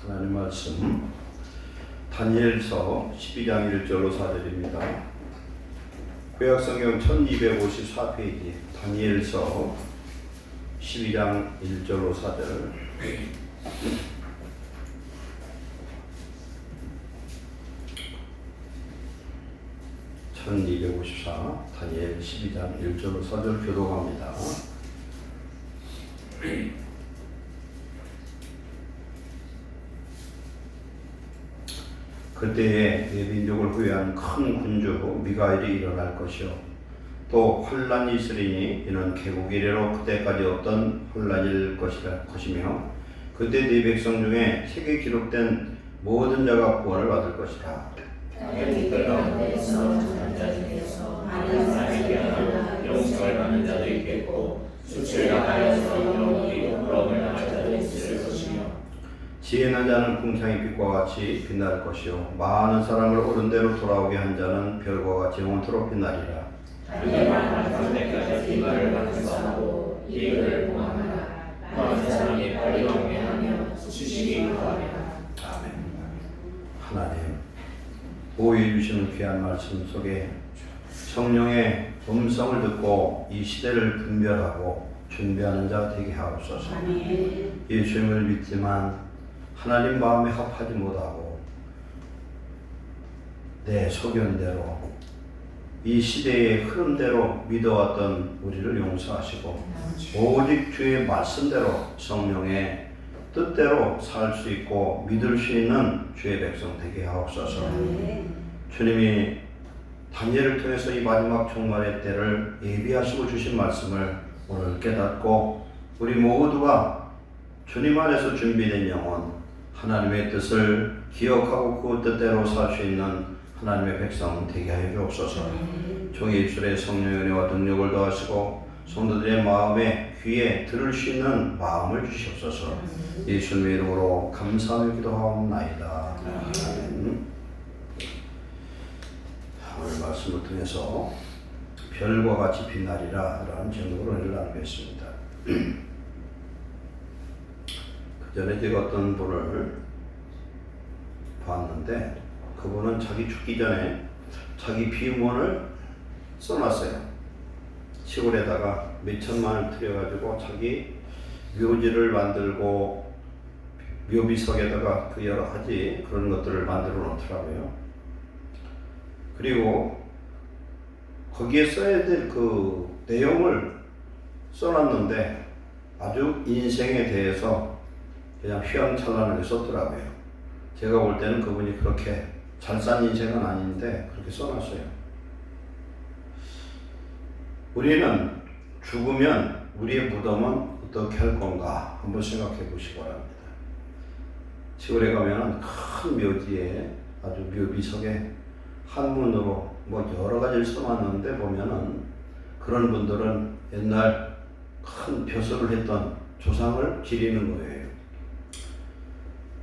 하나님 말씀 다니엘서 12장 1절로 4절입니다. 구약성경 1254페이지 다니엘서 12장 1절로 4절. (1254) 다니엘 12장 1절로 4절 교독합니다. 그때에 내 민족을 후회한 큰 군주 미가엘이 일어날 것이요 또 환란이 있으리니 이는 개국 이래로 그때까지 없던 환란일 것이며 그때 네 백성 중에 책에 기록된 모든 자가 구원을 받을 것이라. 그 가운데서 전자 중에서 많은 사람에게 용서를 받는 자도 있겠고 수치를 하여서 영원히 부러움을 당할 자도 있을 것이며 지혜난 자는 궁창의 빛과 같이 빛날 것이요 많은 사람을 옳은 대로 돌아오게 한 자는 별과 같이 영원토록 빛나리라. 자기만 할 때까지 비말을 감수하고 이익을 봉합하라. 많은 사람이 빨리 왕래하며 수치시기 구하리라. 아멘. 하나님 보호해 주시는 귀한 말씀 속에 성령의 음성을 듣고 이 시대를 분별하고 준비하는 자 되게 하옵소서. 예수님을 믿지만 하나님 마음에 합하지 못하고 내 소견대로 이 시대의 흐름대로 믿어왔던 우리를 용서하시고 오직 주의 말씀대로 성령의 뜻대로 살 수 있고 믿을 수 있는 주의 백성 되게 하옵소서. 주님이 다니엘을 통해서 이 마지막 종말의 때를 예비하시고 주신 말씀을 오늘 깨닫고 우리 모두가 주님 안에서 준비된 영혼 하나님의 뜻을 기억하고 그 뜻대로 살 수 있는 하나님의 백성 되게 하여 주옵소서. 종의 입술에 성령의 은혜와 능력을 더하시고 성도들의 마음에 귀에 들을 수 있는 마음을 주시옵소서. 예수님의 이름으로 감사하며 기도하옵나이다. 아멘. 오늘 말씀을 통해서 별과 같이 빛나리라 라는 제목으로 은혜를 나누겠습니다. 그 전에 제가 어떤 분을 봤는데 그분은 자기 죽기 전에 자기 비문을 써놨어요. 시골에다가 몇천만을 들여가지고 자기 묘지를 만들고 묘비석에다가 그 여러 가지 그런 것들을 만들어 놓더라고요. 그리고 거기에 써야 될 그 내용을 써놨는데 아주 인생에 대해서 그냥 휘황찬란하게 썼더라고요. 제가 볼 때는 그분이 그렇게 잘 산 인생은 아닌데 그렇게 써놨어요. 우리는 죽으면 우리의 무덤은 어떻게 할 건가 한번 생각해 보시기 바랍니다. 시골에 가면은 큰 묘지에 아주 묘비석에 한문으로 뭐 여러 가지를 써놨는데 보면은 그런 분들은 옛날 큰 벼슬을 했던 조상을 기리는 거예요.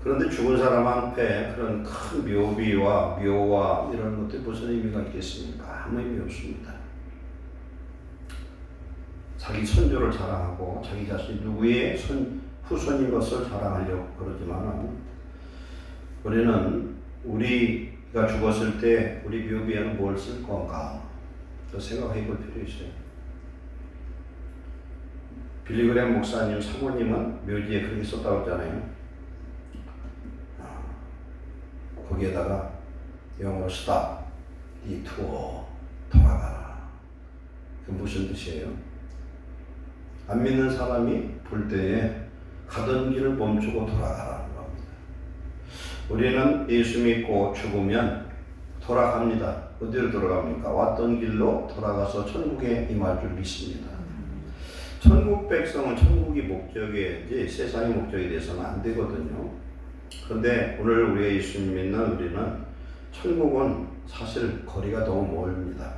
그런데 죽은 사람 앞에 그런 큰 묘비와 묘와 이런 것들이 무슨 의미가 있겠습니까? 아무 의미 없습니다. 자기 선조를 자랑하고 자기 자신이 누구의 후손인 것을 자랑하려고 그러지만 우리는 우리가 죽었을 때 우리 묘비에는 뭘 쓸 건가 또 생각해 볼 필요 있어요. 빌리그램 목사님 사모님은 묘지에 그렇게 썼다고 했잖아요. 거기에다가 영어로 stop, detour, 돌아가라. 그 무슨 뜻이에요? 안 믿는 사람이 볼 때에 가던 길을 멈추고 돌아가라는 겁니다. 우리는 예수 믿고 죽으면 돌아갑니다. 어디로 돌아갑니까? 왔던 길로 돌아가서 천국에 임할 줄 믿습니다. 천국 백성은 천국이 목적이지 세상이 목적이 돼서는 안 되거든요. 그런데 오늘 우리가 예수님 믿는 우리는 천국은 사실 거리가 너무 멀습니다.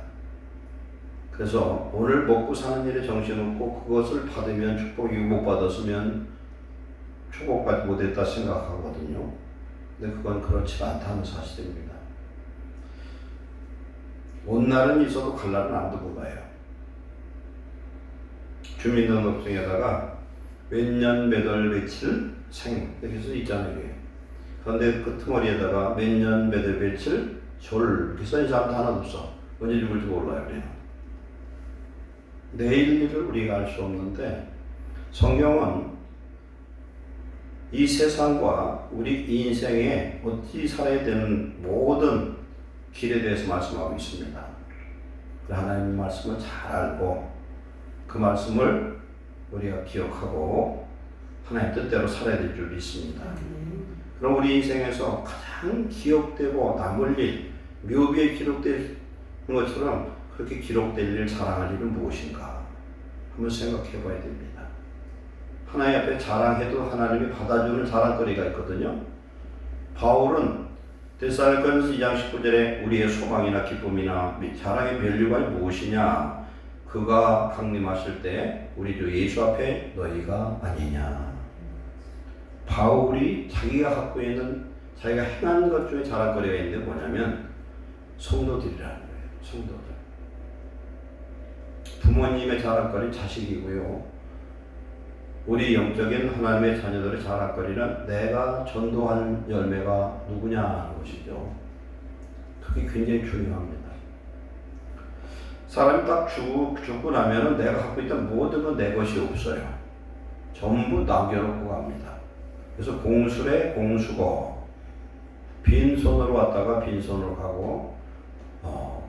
그래서 오늘 먹고 사는 일에 정신없고 그것을 받으면 축복이고 못 받았으면 축복받지 못했다 생각하거든요. 근데 그건 그렇지 않다는 사실입니다. 온 날은 있어도 갈 날은 안 두고 가요. 주민등록증에다가 몇 년 몇 월 며칠 생 이렇게 써 있잖아요. 그런데 그 덩어리에다가 몇 년 몇 월 며칠 이렇게 써있는 사람도 하나도 없어. 언제 죽을지 몰라요. 그래요. 내일 일을 우리가 알 수 없는데 성경은 이 세상과 우리 인생에 어찌 살아야 되는 모든 길에 대해서 말씀하고 있습니다. 하나님의 말씀을 잘 알고 그 말씀을 우리가 기억하고 하나님의 뜻대로 살아야 될 줄 믿습니다. 그럼 우리 인생에서 가장 기억되고 남을 일, 묘비에 기록된 것처럼 그렇게 기록될 일, 자랑할 일은 무엇인가 한번 생각해 봐야 됩니다. 하나님 앞에 자랑해도 하나님이 받아주는 자랑거리가 있거든요. 바울은 데살로니가전서 2장 19절에 우리의 소망이나 기쁨이나 및 자랑의 멸류가 무엇이냐? 그가 강림하실 때 우리 주 예수 앞에 너희가 아니냐. 바울이 자기가 갖고 있는 자기가 행한 것 중에 자랑거리가 있는데 뭐냐면 성도들이라는 거예요. 성도들. 부모님의 자랑거리는 자식이고요. 우리 영적인 하나님의 자녀들의 자랑거리는 내가 전도한 열매가 누구냐 하는 것이죠. 그게 굉장히 중요합니다. 사람이 딱 죽고 나면은 내가 갖고 있던 모든 건 내 것이 없어요. 전부 남겨놓고 갑니다. 그래서 공술에 공수고 빈손으로 왔다가 빈손으로 가고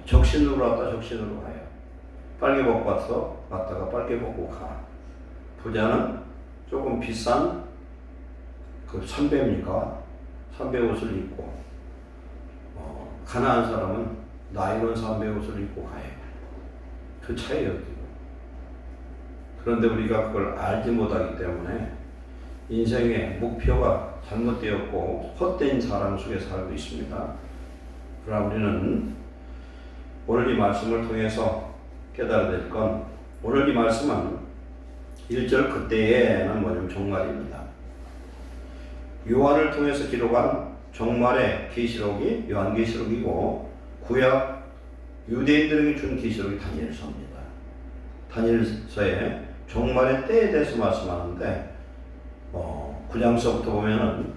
적신으로 왔다 적신으로 가요. 빨개 벗고 왔다가 빨개 벗고 가. 부자는 조금 비싼 그 선배입니까? 선배 옷을 입고 가난한 사람은 나이론 선배 옷을 입고 가요. 그 차이예요. 그런데 우리가 그걸 알지 못하기 때문에 인생의 목표가 잘못되었고 헛된 자랑 속에 살고 있습니다. 그러나 우리는 오늘 이 말씀을 통해서 깨달아야 될 건 오늘 이 말씀은 1절 그때에는 뭐냐면 종말입니다. 요한을 통해서 기록한 종말의 계시록이 요한계시록이고 구약 유대인들에게 준 계시록이 다니엘서입니다. 다니엘서에 종말의 때에 대해서 말씀하는데 9장서부터 보면은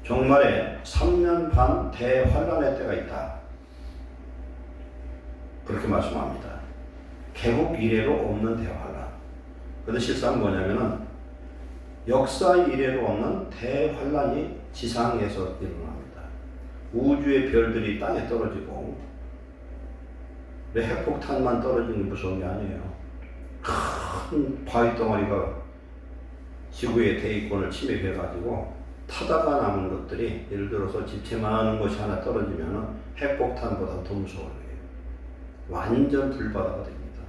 종말에 3년 반 대환란의 때가 있다. 그렇게 말씀합니다. 개국 이래로 없는 대환란. 그런데 실상 뭐냐면은 역사 이래로 없는 대환란이 지상에서 일어납니다. 우주의 별들이 땅에 떨어지고 핵폭탄만 떨어지는 게 무서운 게 아니에요. 큰 바위 덩어리가 지구의 대기권을 침입해가지고 타다가 남은 것들이 예를 들어서 집채만한 것이 하나 떨어지면 핵폭탄보다 더 무서워요. 완전 불바다가 됩니다.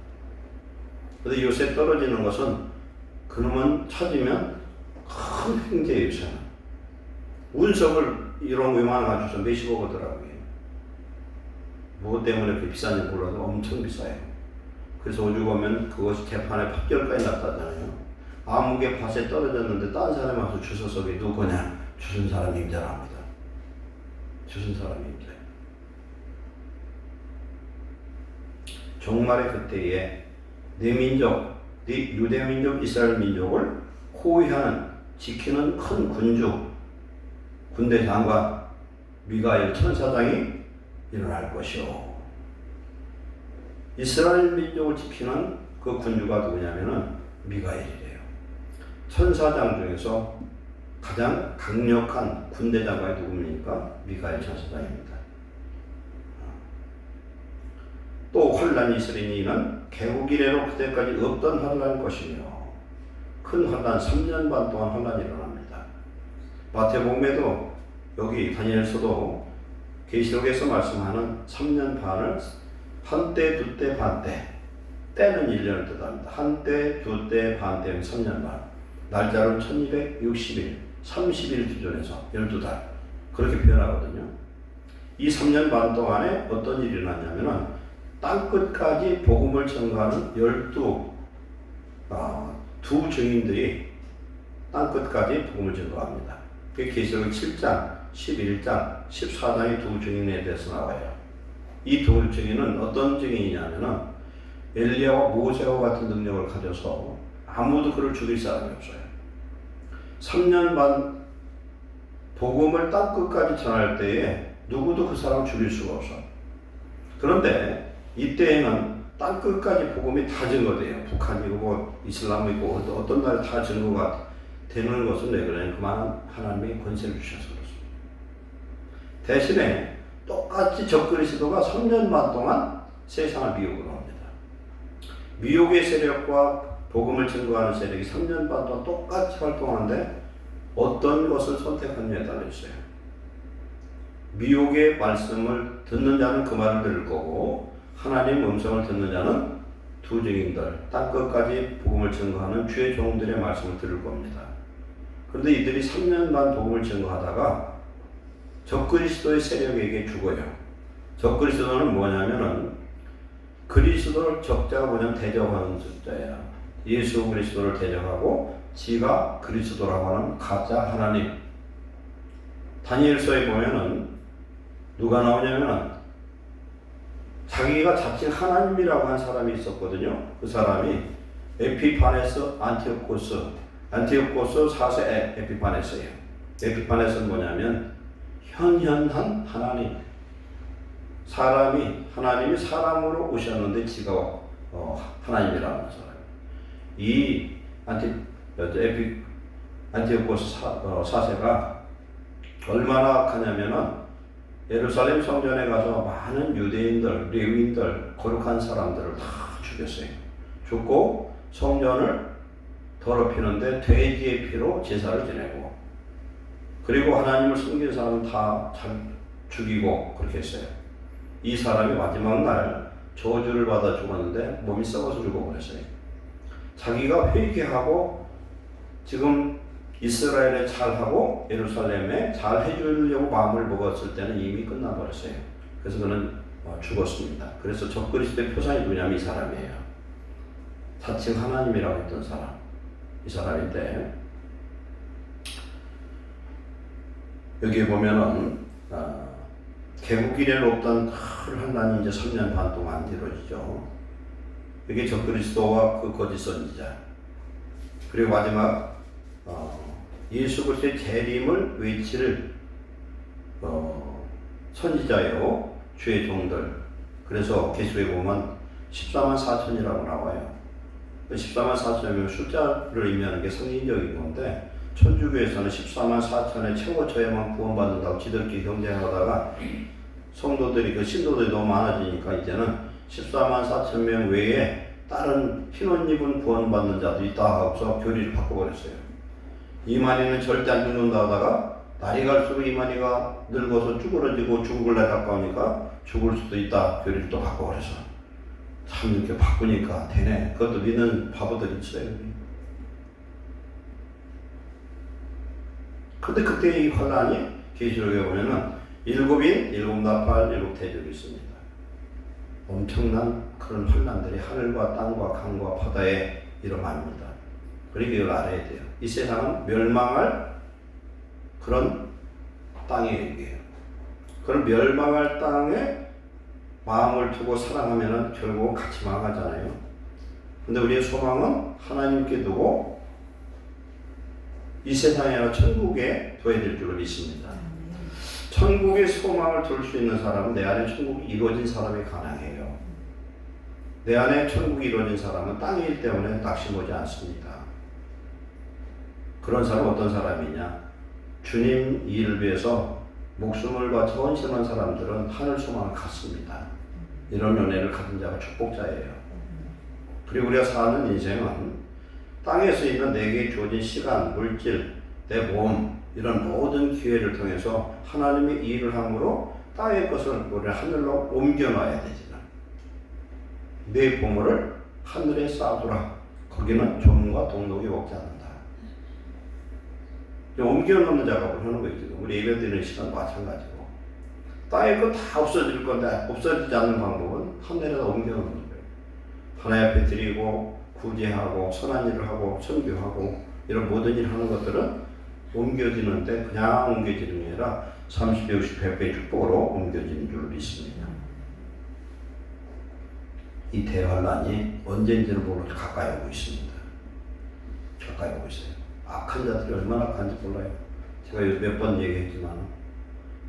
그런데 요새 떨어지는 것은 그놈은 찾으면 큰 횡재예요. 요새는 운석을 이런 외만한 가지고서 몇십억이더라고요. 뭐 때문에 그렇게 비싼지 몰라도 엄청 비싸요. 그래서 오죽 보면 그것이 개판에 판결까지 났다잖아요. 아무개 밭에 떨어졌는데 딴 사람이 와서 주워서 누구냐? 주운 사람이 임자랍니다. 주운 사람이 임자예요. 종말의 그때에 내 민족, 네 유대 민족 이스라엘 민족을 호위하는 지키는 큰 군대 장관 미가엘 천사장이 일어날 것이요. 이스라엘 민족을 지키는 그 군주가 누구냐면은 미가엘이래요. 천사장 중에서 가장 강력한 군대 장관이 누굽니까? 미가엘 천사장입니다. 또 환란이 있으리니는 개국 이래로 그때까지 없던 환란일 것이며 큰 환란 3년 반 동안 환란이 일어납니다. 마태복음에도 여기 다니엘서도 계시록에서 말씀하는 3년 반을 한때, 두때, 반때, 때는 1년을 뜻합니다. 한때, 두때, 반때는 3년 반. 날짜로는 1260일, 30일 기준해서 12달. 그렇게 표현하거든요. 이 3년 반 동안에 어떤 일이 일어났냐면은 땅끝까지 복음을 전가하는 12 증인들이 땅끝까지 복음을 전가합니다. 그게 계시록 7장, 11장, 14장의 두 증인에 대해서 나와요. 이 두 증인은 어떤 증인이냐면은 엘리야와 모세와 같은 능력을 가져서 아무도 그를 죽일 사람이 없어요. 3년 반 복음을 땅 끝까지 전할 때에 누구도 그 사람을 죽일 수가 없어. 그런데 이때에는 땅 끝까지 복음이 다 증거돼요. 북한이고 뭐 이슬람이고 어떤 나라 다 증거가 되는 것은 왜 그러냐면 그만한 하나님이 권세를 주셔서 그렇습니다. 대신에 똑같이 적그리스도가 3년 반 동안 세상을 미혹으로 합니다. 미혹의 세력과 복음을 증거하는 세력이 3년 반 동안 똑같이 활동하는데 어떤 것을 선택하느냐에 달려있어요. 미혹의 말씀을 듣는 자는 그 말을 들을 거고 하나님의 음성을 듣는 자는 두 증인들, 땅끝까지 복음을 증거하는 주의 종들의 말씀을 들을 겁니다. 그런데 이들이 3년 반 복음을 증거하다가 적그리스도의 세력에게 죽어요. 적그리스도는 뭐냐면은 그리스도를 적자가 뭐냐면 대적하는 적자예요. 예수 그리스도를 대적하고 지가 그리스도라고 하는 가짜 하나님. 다니엘서에 보면은 누가 나오냐면은 자기가 자칭 하나님이라고 한 사람이 있었거든요. 그 사람이 에피파네스 안티오코스 4세 에피파네스예요. 에피파네스는 뭐냐면 현현한 하나님. 하나님이 사람으로 오셨는데 지가 하나님이라는 사람. 이 안티오코스 4세가 얼마나 악하냐면은 예루살렘 성전에 가서 많은 유대인들, 레위인들, 거룩한 사람들을 다 죽였어요. 죽고 성전을 더럽히는데 돼지의 피로 제사를 지내고 그리고 하나님을 섬긴 사람은 다 죽이고 그렇게 했어요. 이 사람이 마지막 날 저주를 받아 죽었는데 몸이 썩어서 죽어버렸어요. 자기가 회개하고 지금 이스라엘에 잘하고 예루살렘에 잘 해주려고 마음을 먹었을 때는 이미 끝나버렸어요. 그래서 그는 죽었습니다. 그래서 적그리스도의 표상이 누구냐면 이 사람이에요. 자칭 하나님이라고 했던 사람. 이 사람인데 여기에 보면은 개국 이래 없던 큰 환란이 이제 3년 반 동안 이루어지죠. 이게 적그리스도와 그 거짓 선지자 그리고 마지막 예수 그리스도의 재림을 외칠 선지자요 주의 종들. 그래서 계시록에 보면 14만 4천이라고 나와요. 14만 4천이면 숫자를 의미하는 게 성인적인 건데 천주교에서는 14만 4천의 최고쳐야만 구원받는다고 지들끼리 경쟁하다가 성도들이 그 신도들이 너무 많아지니까 이제는 14만 4천 명 외에 다른 흰옷 입은 구원받는 자도 있다 하고서 교리를 바꿔버렸어요. 이만희는 절대 안 죽는다 하다가 날이 갈수록 이만희가 늙어서 쭈그러지고 죽을 날 가까우니까 죽을 수도 있다 교리를 또 바꿔버려서 참 이렇게 바꾸니까 되네. 그것도 믿는 바보들이 있어요. 근데 그때 이 환란이 계시록에 보면은 7인, 7나팔, 7대적이 있습니다. 엄청난 그런 환란들이 하늘과 땅과 강과 바다에 일어납니다. 그리고 이걸 알아야 돼요. 이 세상은 멸망할 그런 땅이에요. 이게. 그런 멸망할 땅에 마음을 두고 사랑하면은 결국 같이 망하잖아요. 근데 우리의 소망은 하나님께 두고 이 세상에 아니라 천국에 둬야 될 줄로 믿습니다. 천국의 소망을 둘 수 있는 사람은 내 안에 천국이 이루어진 사람이 가능해요. 내 안에 천국이 이루어진 사람은 땅의 일 때문에 낙심하지 않습니다. 그런 사람은 어떤 사람이냐? 주님 일을 위해서 목숨을 바쳐 헌신한 사람들은 하늘 소망을 갖습니다. 이런 은혜를 가진 자가 축복자예요. 그리고 우리가 사는 인생은 땅에서 있는 내게 주어진 시간, 물질, 내 몸 이런 모든 기회를 통해서 하나님의 일을 함으로 땅의 것을 우리 하늘로 옮겨놔야 되지만 내 보물을 하늘에 쌓아두라. 거기는 종과 동록이 먹지 않는다. 옮겨놓는 작업을 하는 거예요. 우리 예배드리는 시간 마찬가지고 땅의 것 다 없어질 건데 없어지지 않는 방법은 하늘에다 옮겨놓는 거예요. 하나님 앞에 드리고 구제하고 선한 일을 하고 선교하고 이런 모든 일을 하는 것들은 옮겨지는데 그냥 옮겨지는 게 아니라 30배, 60배, 100배의 축복으로 옮겨지는 줄 믿습니다. 이 대환란이 언제인지는 모르고 가까이 오고 있습니다. 가까이 오고 있어요. 악한 자들이 얼마나 악한지 몰라요. 제가 몇 번 얘기했지만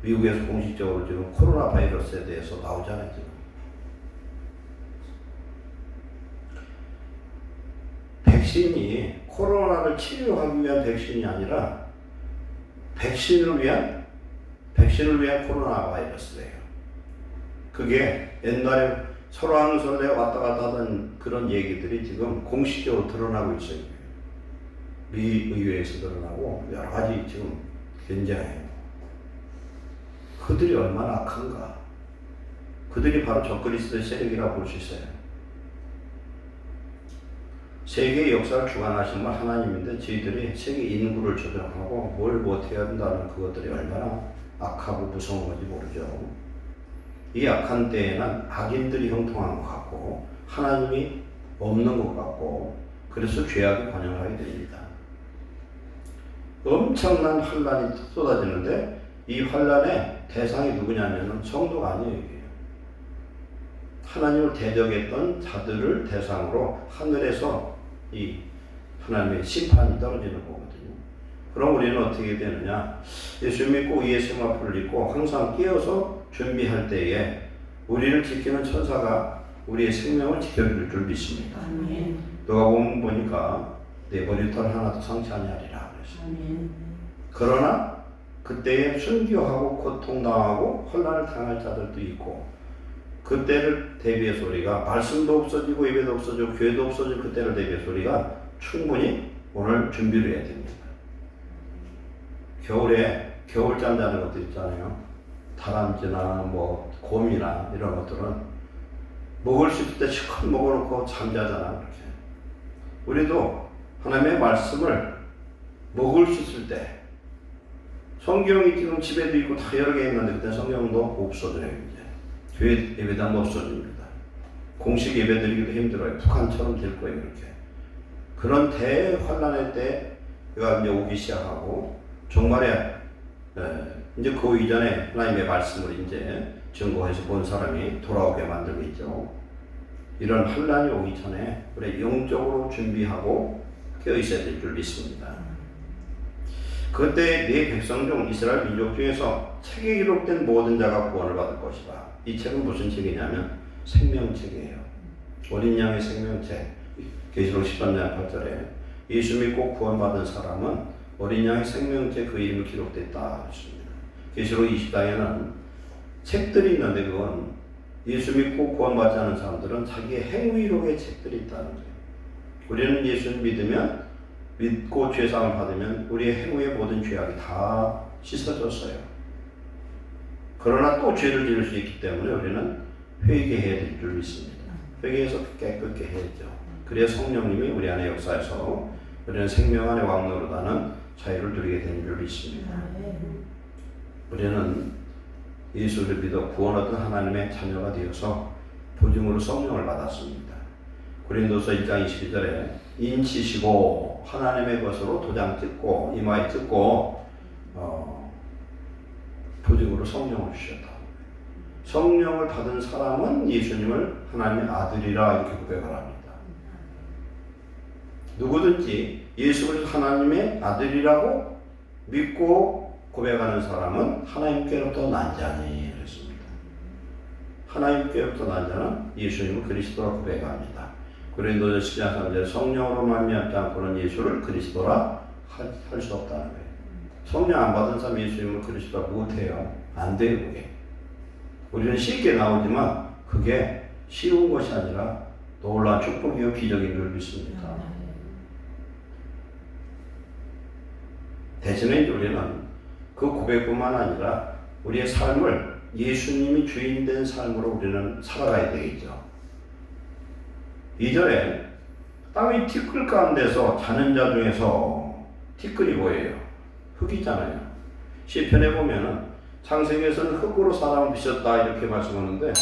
미국에서 공식적으로 지금 코로나 바이러스에 대해서 나오잖아요. 지금. 백신이 코로나를 치료하기 위한 백신이 아니라 백신을 위한 코로나 바이러스예요. 그게 옛날에 설왕설래 왔다 갔다 하던 그런 얘기들이 지금 공식적으로 드러나고 있어요. 미 의회에서 드러나고 여러 가지 지금 굉장해요. 그들이 얼마나 악한가. 그들이 바로 적그리스도의 세력이라고 볼 수 있어요. 세계의 역사를 주관하신 분 하나님인데 저희들이 세계 인구를 조정하고 뭘 못해야 한다는 그것들이 얼마나 악하고 무서운 건지 모르죠. 이 악한 때에는 악인들이 형통한 것 같고 하나님이 없는 것 같고 그래서 죄악이 관영을 하게 됩니다. 엄청난 환란이 쏟아지는데 이 환란의 대상이 누구냐면 성도가 아니에요. 이게. 하나님을 대적했던 자들을 대상으로 하늘에서 이 하나님의 심판이 떨어지는 거거든요. 그럼 우리는 어떻게 되느냐? 예수 믿고 예수 앞을 믿고 항상 깨어서 준비할 때에 우리를 지키는 천사가 우리의 생명을 지켜줄 줄 믿습니다. 아멘. 누가 보니까 내 머리털 하나도 상처하지 않으리라 그랬어요. 아멘. 그러나 그때에 순교하고 고통당하고 혼란을 당할 자들도 있고 그때를 대비해서 우리가 말씀도 없어지고 예배도 없어지고 교회도 없어지고 그때를 대비해서 우리가 충분히 오늘 준비를 해야 됩니다. 겨울에 겨울잠 자는 것도 있잖아요. 다람쥐나 뭐 곰이나 이런 것들은 먹을 수 있을 때 실컷 먹어놓고 잠자잖아. 그렇게. 우리도 하나님의 말씀을 먹을 수 있을 때 성경이 지금 집에도 있고 다 여러 개 있는데 그때 성경도 없어져요. 이제 교회 예배당도 없어집니다. 공식 예배 드리기도 힘들어요. 북한처럼 될 거예요. 이렇게 그런 대환란의 때가 이제 오기 시작하고 정말에 이제 그 이전에 하나님의 말씀을 이제 증거해서 본 사람이 돌아오게 만들고 있죠. 이런 환란이 오기 전에 우리 영적으로 준비하고 깨어 있어야 될 줄 믿습니다. 그때 네 백성 중 이스라엘 민족 중에서 책에 기록된 모든 자가 구원을 받을 것이다. 이 책은 무슨 책이냐면 생명책이에요. 어린 양의 생명책. 계시록 13장 8절에 예수 믿고 구원받은 사람은 어린 양의 생명책 그 이름이 기록됐다 했습니다. 계시록 20장에는 책들이 있는데 그건 예수 믿고 구원받지 않은 사람들은 자기의 행위록의 책들이 있다는 거예요. 우리는 예수를 믿고 죄사함을 받으면 우리의 행위의 모든 죄악이 다 씻어졌어요. 그러나 또 죄를 지을 수 있기 때문에 우리는 회개해야 될 줄 믿습니다. 회개해서 깨끗게 해야죠. 그래야 성령님이 우리 안에 역사해서 우리는 생명 안에 왕노릇하는 자유를 누리게 되는 줄 믿습니다. 우리는 예수를 믿어 구원 얻은 하나님의 자녀가 되어서 보증으로 성령을 받았습니다. 고린도서 1장 22절에 인치시고 하나님의 것으로 도장 찍고 이마에 찍고 보증으로 성령을 주셨다. 성령을 받은 사람은 예수님을 하나님의 아들이라 이렇게 고백을 합니다. 누구든지 예수를 하나님의 아들이라고 믿고 고백하는 사람은 하나님께로부터 난 자니 그랬습니다. 하나님께로부터 난 자는 예수님을 그리스도라 고백합니다. 고린도서 10장 3절에 성령으로 말미암지 않고는 예수를 그리스도라 할 수 없다는 거예요. 성령 안 받은 사람 예수님을 그리스도라 못해요. 안 돼요. 그게. 우리는 쉽게 나오지만 그게 쉬운 것이 아니라 놀라운 축복이요 기적인 줄 믿습니다. 대신에 우리는 그 고백뿐만 아니라 우리의 삶을 예수님이 주인된 삶으로 우리는 살아가야 되겠죠. 2절에 땅의 티끌 가운데서 자는 자 중에서 티끌이 뭐예요? 흙이잖아요. 시편에 보면은 창세기에서는 흙으로 사람을 빚었다 이렇게 말씀하는데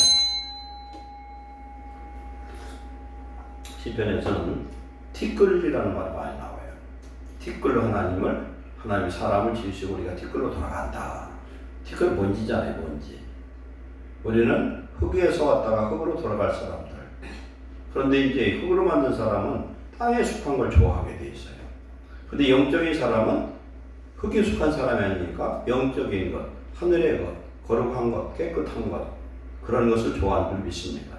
시편에서는 티끌이라는 말이 많이 나와요. 티끌로 하나님이 사람을 지으시고 우리가 티끌로 돌아간다. 티끌 먼지잖아요, 먼지. 우리는 흙에서 왔다가 흙으로 돌아갈 사람들. 그런데 이제 흙으로 만든 사람은 땅에 속한 걸 좋아하게 돼 있어요. 근데 영적인 사람은 흙에 속한 사람이 아니니까 영적인 것, 하늘의 것, 거룩한 것, 깨끗한 것, 그런 것을 좋아하는 줄 믿습니다.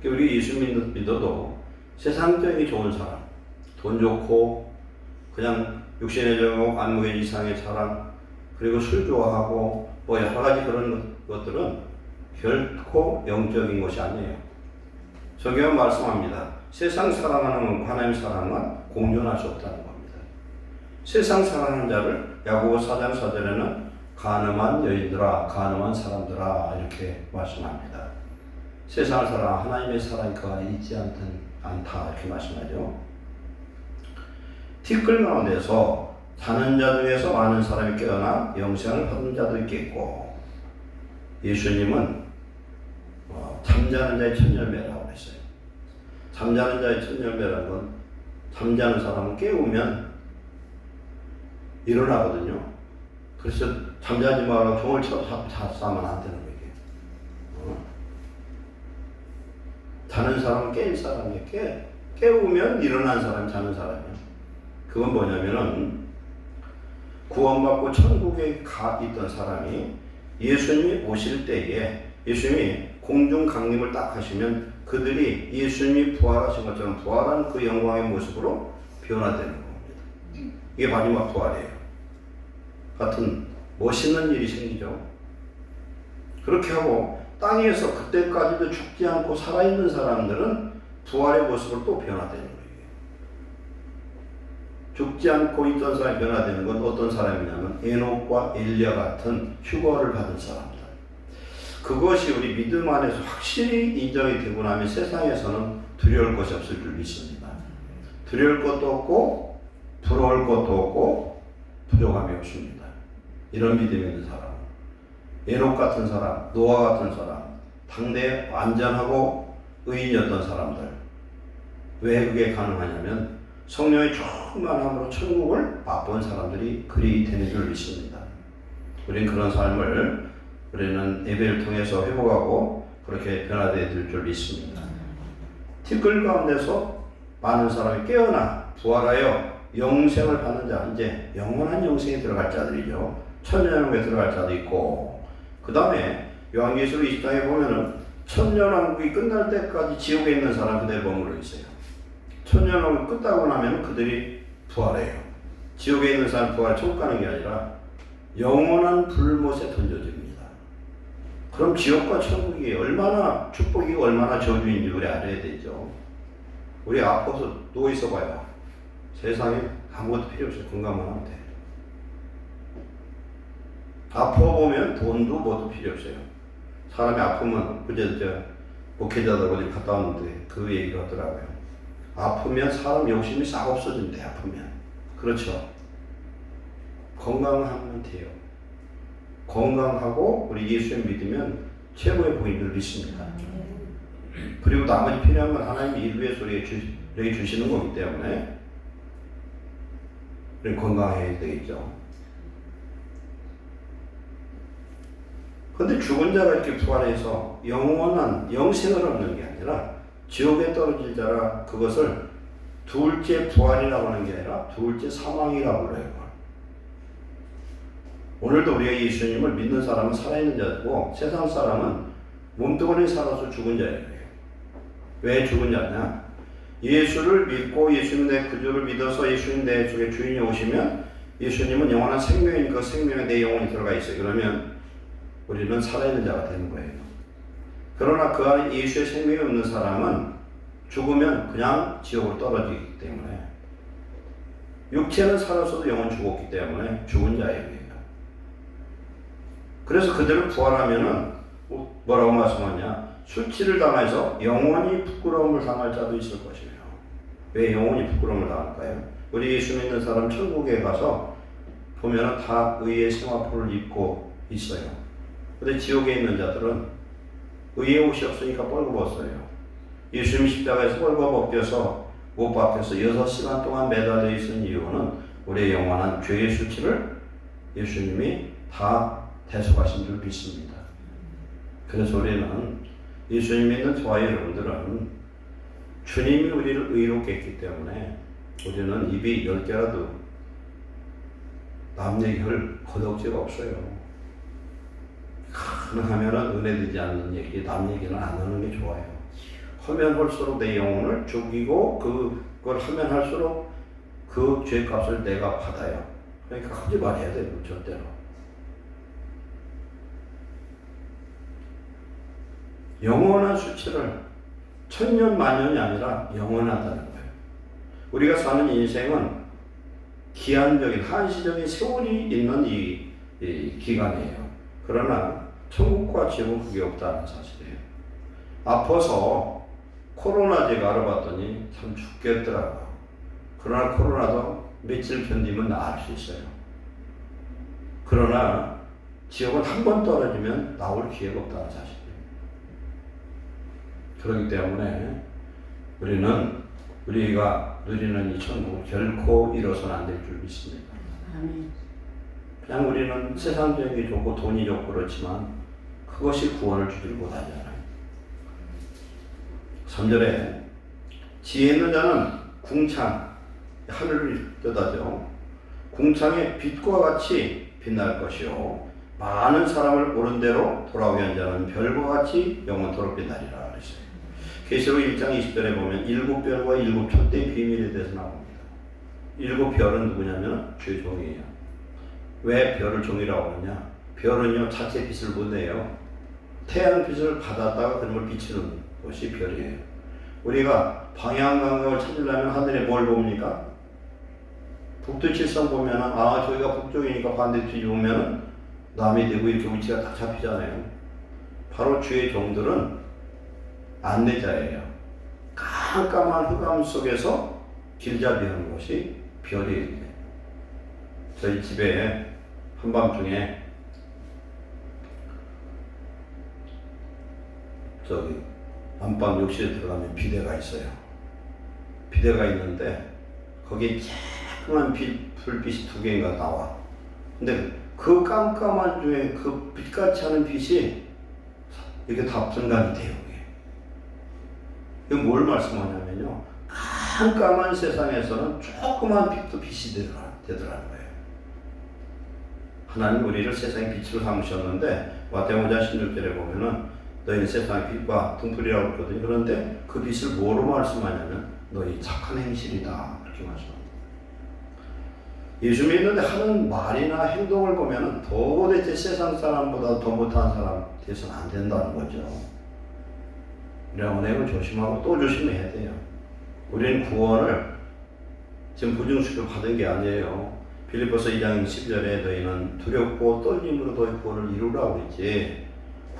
우리 예수 믿어도 세상적인 좋은 사람, 돈 좋고 그냥 육신의 정욕, 안목의 이상의 자랑, 그리고 술 좋아하고 뭐 여러 가지 그런 것들은 결코 영적인 것이 아니에요. 성경은 말씀합니다. 세상 사랑하는 것과 하나님 사랑은 공존할 수 없다는 겁니다. 세상 사랑하는 자를 야고보 4장 4절에는 간음한 여인들아, 간음한 사람들아 이렇게 말씀합니다. 세상을 사랑, 하나님의 사랑이 그 안에 있지 않다 이렇게 말씀하죠. 티끌 가운데서 자는 자 중에서 많은 사람이 깨어나 영생을 받은 자도 있겠고, 예수님은 잠자는 자의 첫 열매라고 했어요. 잠자는 자의 첫 열매라는 건 잠자는 사람을 깨우면 일어나거든요. 그래서 잠자지 말라고 종을 쳐서 잤으면 안 되는 거예요. 자는 사람은 깰 사람이 깨우면 일어난 사람이 자는 사람이에요. 그건 뭐냐면은 구원받고 천국에 가 있던 사람이 예수님이 오실 때에 예수님이 공중 강림을 딱 하시면 그들이 예수님이 부활하신 것처럼 부활한 그 영광의 모습으로 변화되는 겁니다. 이게 마지막 부활이에요. 같은 멋있는 일이 생기죠. 그렇게 하고 땅에서 그때까지도 죽지 않고 살아있는 사람들은 부활의 모습으로 또 변화되는 거예요. 죽지 않고 있던 사람이 변화되는 건 어떤 사람이냐면 에녹과 엘리야 같은 휴거를 받은 사람들. 그것이 우리 믿음 안에서 확실히 인정이 되고 나면 세상에서는 두려울 것이 없을 줄 믿습니다. 두려울 것도 없고 부러울 것도 없고 부족함이 없습니다. 이런 믿음이 있는 사람, 에녹 같은 사람, 노아 같은 사람, 당대에 완전하고 의인이었던 사람들. 왜 그게 가능하냐면 성령의 충만함으로 천국을 맛본 사람들이 그리 되는 줄 믿습니다. 우리는 그런 삶을 우리는 예배를 통해서 회복하고 그렇게 변화되어야 될 줄 믿습니다. 티끌 가운데서 많은 사람이 깨어나 부활하여 영생을 받는 자, 이제 영원한 영생에 들어갈 자들이죠. 천년왕국에 들어갈 자도 있고, 그 다음에 요한계시록 20장에 보면은 천년왕국이 끝날 때까지 지옥에 있는 사람 그대로 머물러 있어요. 천년왕국 끝나고 나면 그들이 부활해요. 지옥에 있는 사람 부활 천국 가는 게 아니라 영원한 불못에 던져집니다. 그럼 지옥과 천국이 얼마나 축복이고 얼마나 저주인지 우리 알아야 되죠. 우리 아파서 누워 있어 봐요. 세상에 아무것도 필요 없어요. 건강만 하면 돼. 아파 보면 돈도 뭐도 필요 없어요. 사람이 아프면 그제 목회자들 어디 갔다 왔는데 그 얘기를 하더라고요. 아프면 사람 욕심이 싹 없어진대. 아프면. 그렇죠. 건강하면 돼요. 건강하고 우리 예수님 믿으면 최고의 복인 줄 믿습니다. 그리고 나머지 필요한 건 하나님이 일 위해서 우리에게 주시는 거기 때문에 우리 건강해야 되겠죠. 그런데 죽은 자가 이렇게 부활해서 영원한 영생을 얻는 게 아니라 지옥에 떨어질 자라 그것을 둘째 부활이라고 하는 게 아니라 둘째 사망이라고 불러요. 오늘도 우리가 예수님을 믿는 사람은 살아있는 자고 세상 사람은 몸뚱아리 살아서 죽은 자예요. 왜 죽은 자냐? 예수를 믿고 예수님 내 구주를 믿어서 예수님 내 속에 주인이 오시면 예수님은 영원한 생명이니까 그 생명에 내 영혼이 들어가 있어요. 그러면 우리는 살아있는 자가 되는 거예요. 그러나 그 안에 예수의 생명이 없는 사람은 죽으면 그냥 지옥으로 떨어지기 때문에 육체는 살아서도 영혼 죽었기 때문에 죽은 자예요. 그래서 그들을 부활하면은 뭐라고 말씀하냐? 수치를 당해서 영원히 부끄러움을 당할 자도 있을 것이에요. 왜 영원히 부끄러움을 당할까요? 우리 예수 믿는 사람 천국에 가서 보면은 다 의의 세마포를 입고 있어요. 근데 지옥에 있는 자들은 의의 옷이 없으니까 뻘거벗어요. 예수님 십자가에서 뻘거벗겨서 못 박혀서 6시간 동안 매달려 있은 이유는 우리의 영원한 죄의 수치를 예수님이 다 대속하신 줄 믿습니다. 그래서 우리는 예수님 믿는 저와 여러분들은 주님이 우리를 의롭게 했기 때문에 우리는 입이 10개라도 남 얘기할 거덕지가 없어요. 가능하면 은혜 되지 않는 얘기, 남 얘기는 안 하는 게 좋아요. 하면 할수록 내 영혼을 죽이고 그걸 하면 할수록 그 죄값을 내가 받아요. 그러니까 하지 말아야 돼요. 절대로. 영원한 수치를 천년 만년이 아니라 영원하다는 거예요. 우리가 사는 인생은 기한적인 한시적인 세월이 있는 이 기간이에요. 그러나 천국과 지옥은 그게 없다는 사실이에요. 아파서 코로나제가 알아봤더니 참 죽겠더라고요. 그러나 코로나도 며칠 견디면 나을 수 있어요. 그러나 지옥은 한 번 떨어지면 나올 기회가 없다는 사실이에요. 그렇기 때문에 우리가 누리는 이 천국을 결코 잃어서는 안 될 줄 믿습니다. 그냥 우리는 세상적인 좋고 돈이 좋고 그렇지만 그것이 구원을 주지를 못하잖아요. 3절에 지혜 있는 자는 궁창, 하늘을 떠다죠. 궁창의 빛과 같이 빛날 것이요 많은 사람을 옳은 대로 돌아오게 한 자는 별과 같이 영원토록 빛나리라 그랬어요. 계시록 1장 20절에 보면 7별과 7촛대의 비밀에 대해서 나옵니다. 7별은 누구냐면 주의 종이에요. 왜 별을 종이라고 하느냐? 별은요 자체 빛을 못 내요. 태양빛을 받았다가 그걸 비추는 것이 별이에요. 우리가 방향 감각을 찾으려면 하늘에 뭘 봅니까? 북두칠성 보면 저희가 북쪽이니까 반대 뒤집으면 남이 되고 이렇게 위치가 다 잡히잖아요. 바로 주의 종들은 안내자예요. 깜깜한 흑암 속에서 길잡이하는 것이 별이에요. 저희 집에 한밤중에 안방 욕실에 들어가면 비대가 있어요. 비대가 있는데 거기에 조그만 불빛이 2개인가 나와. 근데 그 깜깜한 중에 그 빛같이 하는 빛이 이게 다 분간이 돼요. 이게 뭘 말씀하냐면요. 깜깜한 세상에서는 조그만 빛도 빛이 되더라는 거예요. 하나님 우리를 세상의 빛으로 삼으셨는데 마태복음 5장 16절에 보면은 너희는 세상의 빛과 등불이라고 그러거든요. 그런데 그 빛을 뭐로 말씀하냐면 너희 착한 행실이다 그렇게 말씀합니다. 예수 믿는데 하는 말이나 행동을 보면은 도대체 세상 사람보다 더 못한 사람 돼서는 안 된다는 거죠. 우리가 은행을 조심하고 또 조심해야 돼요. 우리는 구원을 지금 부증수를 받은 게 아니에요. 빌립보서 2장 12절에 너희는 두렵고 떨림으로 너희 구원을 이루라고 그랬지.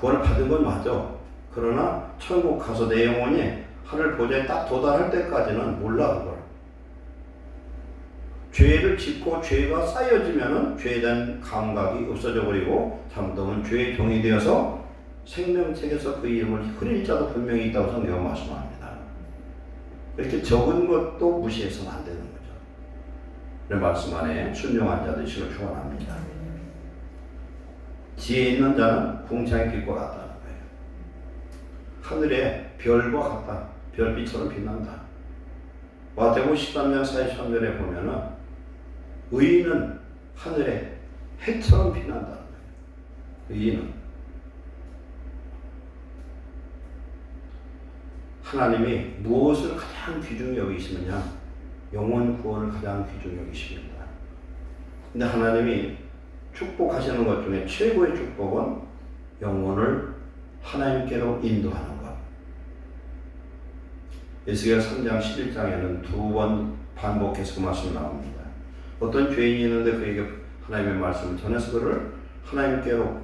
구원을 받은 건 맞아. 그러나 천국 가서 내 영혼이 하늘 보좌에 딱 도달할 때까지는 몰라 그걸. 죄를 짓고 죄가 쌓여지면은 죄에 대한 감각이 없어져 버리고 잘못하면 죄의 종이 되어서 생명책에서 그 이름을 흐릴 자도 분명히 있다고 성경은 말씀합니다. 이렇게 적은 것도 무시해서는 안 되는 거죠. 이런 말씀 안에 순종한 자들 되시길 축원합니다. 지혜 있는 자는 궁창의 빛과 같다는 거예요. 하늘의 별과 같다. 별빛처럼 빛난다. 마태복음 13장 43절에 보면은 의인은 하늘의 해처럼 빛난다는 거예요. 의인은 하나님이 무엇을 가장 귀중히 여기시느냐? 영혼 구원을 가장 귀중히 여기십니다. 근데 하나님이 축복하시는 것 중에 최고의 축복은 영혼을 하나님께로 인도하는 것. 에스겔 3장 11장에는 2번 반복해서 그 말씀 나옵니다. 어떤 죄인이 있는데 그에게 하나님의 말씀을 전해서 그를 하나님께로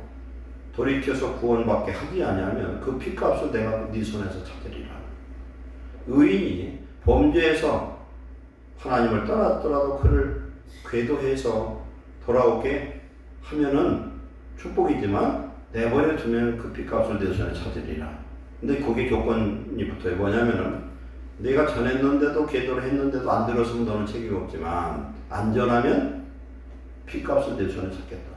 돌이켜서 구원받게 하지 아니하면 그 핏값을 내가 네 손에서 찾으리라. 의인이 범죄에서 하나님을 떠났더라도 그를 궤도해서 돌아오게 하면은 축복이지만 내버려 두면 그 핏값을 내 손에 찾으리라. 근데 거기에 조건이 붙어요. 뭐냐면은 내가 전했는데도 궤도를 했는데도 안 들었으면 너는 책임 없지만 안전하면 핏값을 내 손에 찾겠다.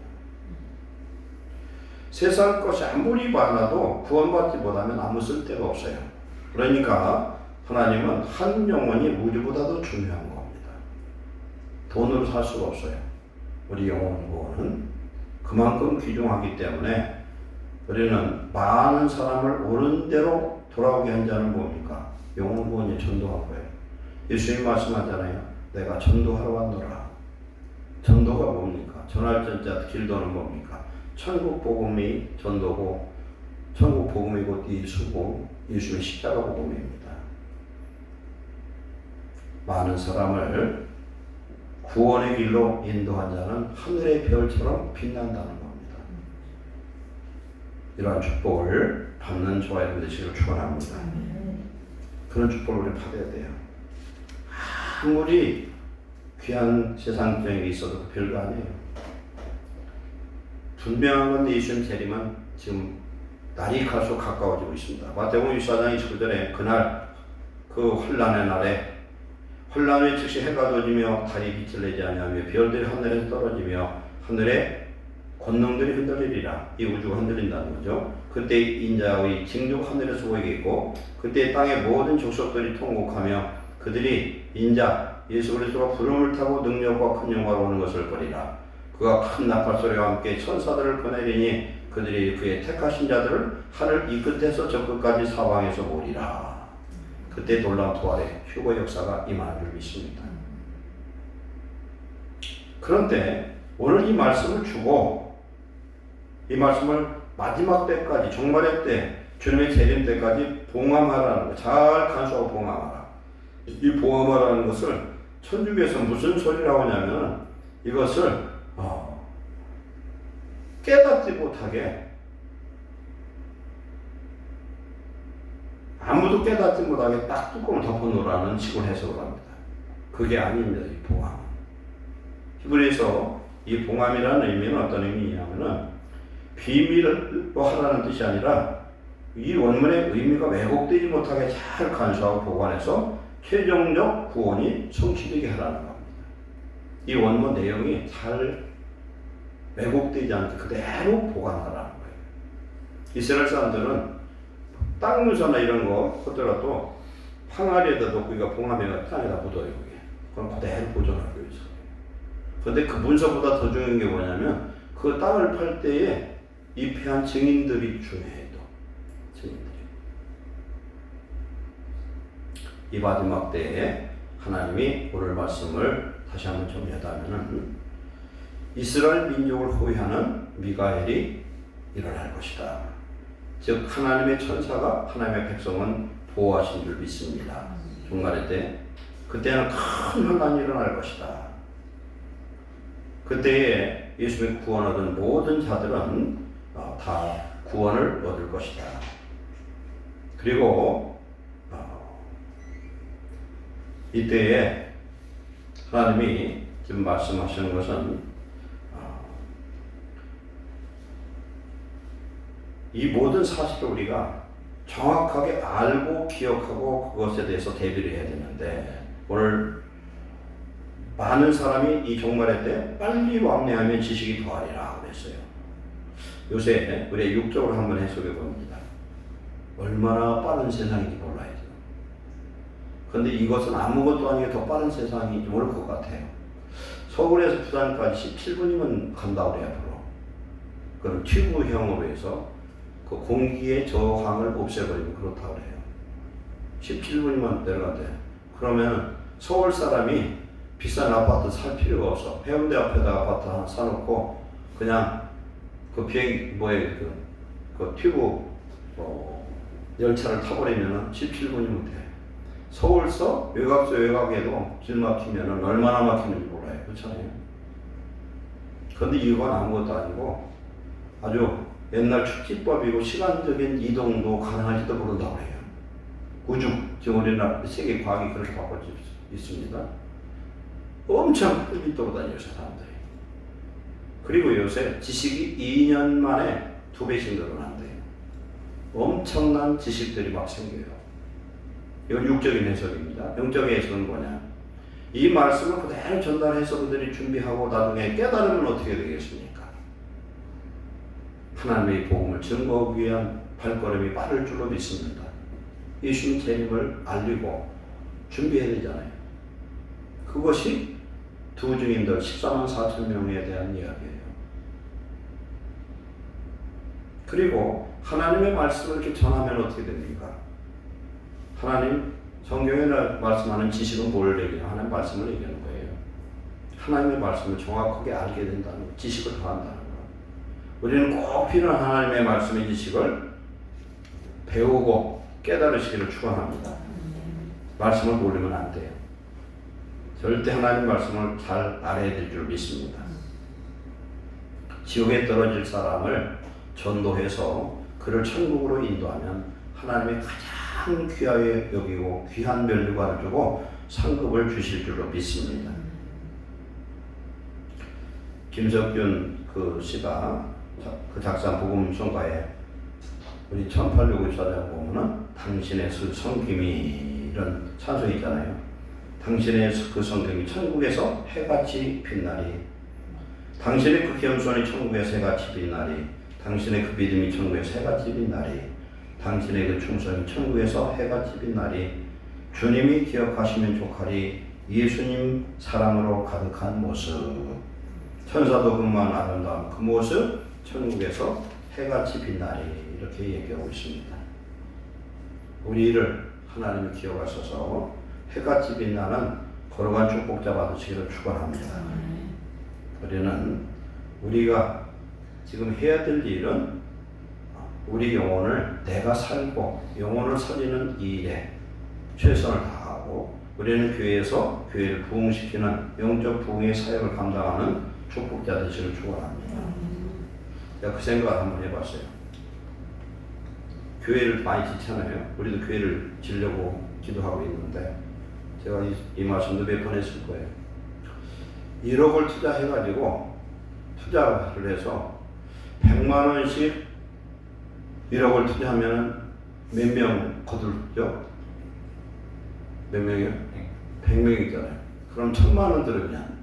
세상 것이 아무리 많아도 구원받지 못하면 아무 쓸데가 없어요. 그러니까 하나님은 한 영혼이 우리보다도 중요한 겁니다. 돈으로 살 수가 없어요. 우리 영혼 구원은 그만큼 귀중하기 때문에 우리는 많은 사람을 옳은 대로 돌아오게 한 자는 뭡니까? 영혼 구원이 전도한 거예요. 예수님 말씀하잖아요. 내가 전도하러 왔노라. 전도가 뭡니까? 전할 전자 길도는 뭡니까? 천국 복음이 전도고 천국 복음이 곧 이 수고 예수의 십자가 복음입니다. 많은 사람을 구원의 길로 인도한 자는 하늘의 별처럼 빛난다는 겁니다. 이러한 축복을 받는 저와 여러분 되시길 축원합니다. 그런 축복을 우리 받아야 돼요. 아무리 귀한 세상 병이 있어도 별거 아니에요. 분명한 건 예수님 재림은 지금 날이 갈수록 가까워지고 있습니다. 마태복음 24장 29절에 그날 그 환난의 날에 환난의 즉시 해가 돋으며 달이 빛을 내지 아니하며 별들이 하늘에서 떨어지며 하늘의 권능들이 흔들리리라. 이 우주가 흔들린다는 거죠. 그때 인자의 징조가 하늘에서 보이겠고 그때 땅의 모든 족속들이 통곡하며 그들이 인자 예수 그리스도가 구름을 타고 능력과 큰 영광으로 오는 것을 보리라. 그가 큰 나팔 소리와 함께 천사들을 보내리니 그들이 그의 택하신 자들을 하늘 이 끝에서 저 끝까지 사방에서 보리라. 그때 놀라운 부활의 휴거 역사가 임하는 줄 믿습니다. 그런데 오늘 이 말씀을 주고 이 말씀을 마지막 때까지 종말의 때 주님의 재림 때까지 봉함하라는 거, 잘 간수하고 봉함하라. 이 봉함하라는 것을 천주교에서 무슨 소리라고 하냐면 이것을 깨닫지 못하게 아무도 깨닫지 못하게 딱 뚜껑을 덮어놓으라는 식으로 해석을 합니다. 그게 아닙니다. 이 봉함. 히브리에서 이 봉함이라는 의미는 어떤 의미냐면은 비밀로 하라는 뜻이 아니라 이 원문의 의미가 왜곡되지 못하게 잘 간수하고 보관해서 최종적 구원이 성취되게 하라는 겁니다. 이 원문 내용이 잘 왜곡되지 않게 그대로 보관하라는 거예요. 이스라엘 사람들은 땅 문서나 이런 거 하더라도 항아리에다 놓고 이거 봉하면 땅에다 묻어요. 그럼 그대로 보존하기 위해서. 그런데 그 문서보다 더 중요한 게 뭐냐면 그 땅을 팔 때에 입회한 증인들이 중요해요. 증인들이. 이 마지막 때에 하나님이 오늘 말씀을 다시 한번 정리하자면은 이스라엘 민족을 호위하는 미가엘이 일어날 것이다. 즉 하나님의 천사가 하나님의 백성은 보호하신 줄 믿습니다. 종말의 때 그때는 큰 환난이 일어날 것이다. 그때에 예수의 구원 얻은 모든 자들은 다 구원을 얻을 것이다. 그리고 이때에 하나님이 지금 말씀하시는 것은 이 모든 사실을 우리가 정확하게 알고 기억하고 그것에 대해서 대비를 해야 되는데 오늘 많은 사람이 이 종말의 때 빨리 왕래하면 지식이 더하리라 그랬어요. 요새 우리 육적으로 한번 해석해 봅니다. 얼마나 빠른 세상인지 몰라야 돼요. 그런데 이것은 아무것도 아니게 더 빠른 세상이 올 것 같아요. 서울에서 부산까지 17분이면 간다고 그래요. 앞으로. 그럼 튜브형으로 해서 그 공기의 저항을 없애버리면 그렇다고 해요. 17분이면 내려간대요. 그러면 서울 사람이 비싼 아파트 살 필요가 없어. 해운대 앞에다 아파트 하나 사놓고 그냥 그 그 튜브 열차를 타버리면 17분이면 돼. 서울서 외곽서 외곽에도 길 막히면 얼마나 막히는지 몰라요. 그렇잖아요. 그런데 이건 아무것도 아니고 아주 옛날 축지법이고 시간적인 이동도 가능할지도 모른다고 해요. 우주, 지금 우리나라 세계 과학이 그렇게 바꿔져 있습니다. 엄청 빨리 돌아다녀요, 사람들이. 그리고 요새 지식이 2년 만에 2배씩 늘어난대요. 엄청난 지식들이 막 생겨요. 이건 육적인 해석입니다. 영적인 해석은 뭐냐? 이 말씀을 그대로 전달해서 그들이 준비하고 나중에 깨달으면 어떻게 되겠습니까? 하나님의 복음을 증거하기 위한 발걸음이 빠를 줄로 믿습니다. 예수님 재림을 알리고 준비해야 되잖아요. 그것이 두 증인들 14만 4천 명에 대한 이야기예요. 그리고 하나님의 말씀을 이렇게 전하면 어떻게 됩니까? 하나님 성경에 말씀하는 지식은 뭘 얘기해요? 하나님 말씀을 얘기하는 거예요. 하나님의 말씀을 정확하게 알게 된다는 거, 지식을 더한다는 거. 우리는 꼭 필요한 하나님의 말씀의 지식을 배우고 깨달으시기를 축원합니다. 말씀을 모르면 안 돼요. 절대 하나님 말씀을 잘 알아야 될 줄 믿습니다. 지옥에 떨어질 사람을 전도해서 그를 천국으로 인도하면 하나님의 가장 귀하게 여기고 귀한 면류관을 주고 상급을 주실 줄로 믿습니다. 김석균 그 씨가 그 작사 복음성가에 우리 1864장 보면은 당신의 그 성김이 이런 찬송이 있잖아요. 당신의 그 성김이 천국에서 해같이 빛나리, 당신의 그 겸손이 천국에서 해같이 빛나리, 당신의 그 믿음이 천국에서 해같이 빛나리, 당신의 그 충성이 천국에서 해같이 빛나리, 주님이 기억하시면 족하리, 예수님 사랑으로 가득한 모습, 천사도 그만 아름다운 그 모습, 천국에서 해같이 빛나리, 이렇게 얘기하고 있습니다. 우리를 하나님이 기억하셔서 해같이 빛나는 거룩한 축복자 받으시기를 축원합니다. 우리가 지금 해야 될 일은 우리 영혼을 내가 살고 영혼을 살리는 이 일에 최선을 다하고, 우리는 교회에서 교회를 부흥시키는 영적 부흥의 사역을 감당하는 축복자 되시기를 축원합니다. 제가 그 생각을 한번 해봤어요. 교회를 많이 짓잖아요. 우리도 교회를 지려고 기도하고 있는데, 제가 이 말씀도 몇 번 했을 거예요. 1억을 투자해가지고 투자를 해서 100만 원씩 1억을 투자하면 몇 명 거둘죠? 몇 명이요? 100명이잖아요. 그럼 1000만 원 들으면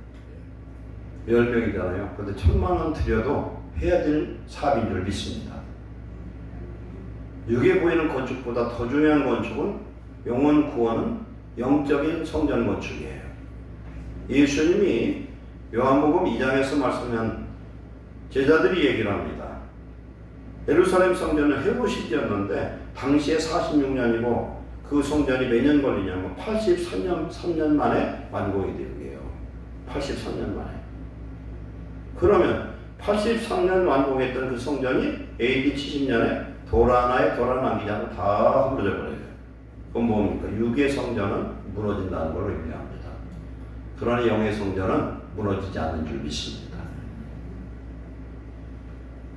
10명이잖아요. 근데 1000만 원 들여도 해야 될 사업인 줄 믿습니다. 육에 보이는 건축보다 더 중요한 건축은 영혼 구원은 영적인 성전 건축이에요. 예수님이 요한복음 2장에서 말씀한 제자들이 얘기를 합니다. 예루살렘 성전을 해보시 지었는데 당시에 46년이고 그 성전이 몇 년 걸리냐면 83년 만에 완공이 되게요. 83년 만에. 그러면 83년 완공했던 그 성전이 AD 70년에 돌 하나에 돌 하나 남기지 않고 다 무너져 버려요. 그건 뭡니까? 육의 성전은 무너진다는 걸 의미합니다. 그러나 영의 성전은 무너지지 않는 줄 믿습니다.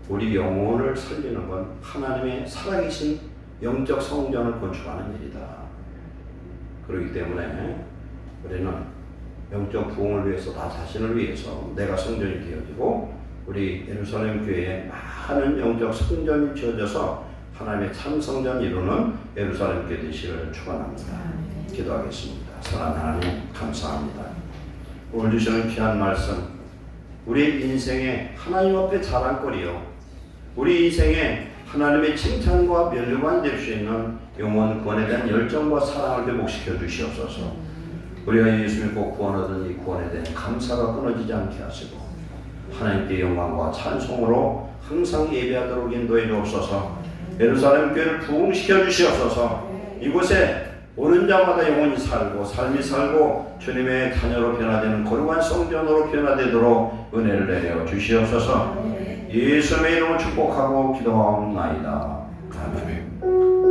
우리 영혼을 살리는 건 하나님의 살아계신 영적 성전을 건축하는 일이다. 그렇기 때문에 우리는 영적 부흥을 위해서, 나 자신을 위해서 내가 성전이 되어지고 우리 예루살렘 교회에 많은 영적 성전이 지어져서 하나님의 참 성전 이루는 예루살렘 교회 되시기를 축원합니다. 기도하겠습니다. 사랑하는 하나님 감사합니다. 오늘 주시는 귀한 말씀, 우리 인생의 하나님 앞에 자랑거리요, 우리 인생에 하나님의 칭찬과 면류관이 될 수 있는 영혼 구원에 대한 열정과 사랑을 회복시켜 주시옵소서. 우리가 예수 믿고 구원 얻은 이 구원에 대한 감사가 끊어지지 않게 하시고 하나님께 영광과 찬송으로 항상 예배하도록 인도해 주옵소서. 예루살렘 교회를 부흥시켜 주시옵소서. 이곳에 오는 자마다 영혼이 살고 삶이 살고 주님의 자녀로 변화되는 거룩한 성전으로 변화되도록 은혜를 내려 주시옵소서. 예수님의 이름을 축복하고 기도하옵나이다.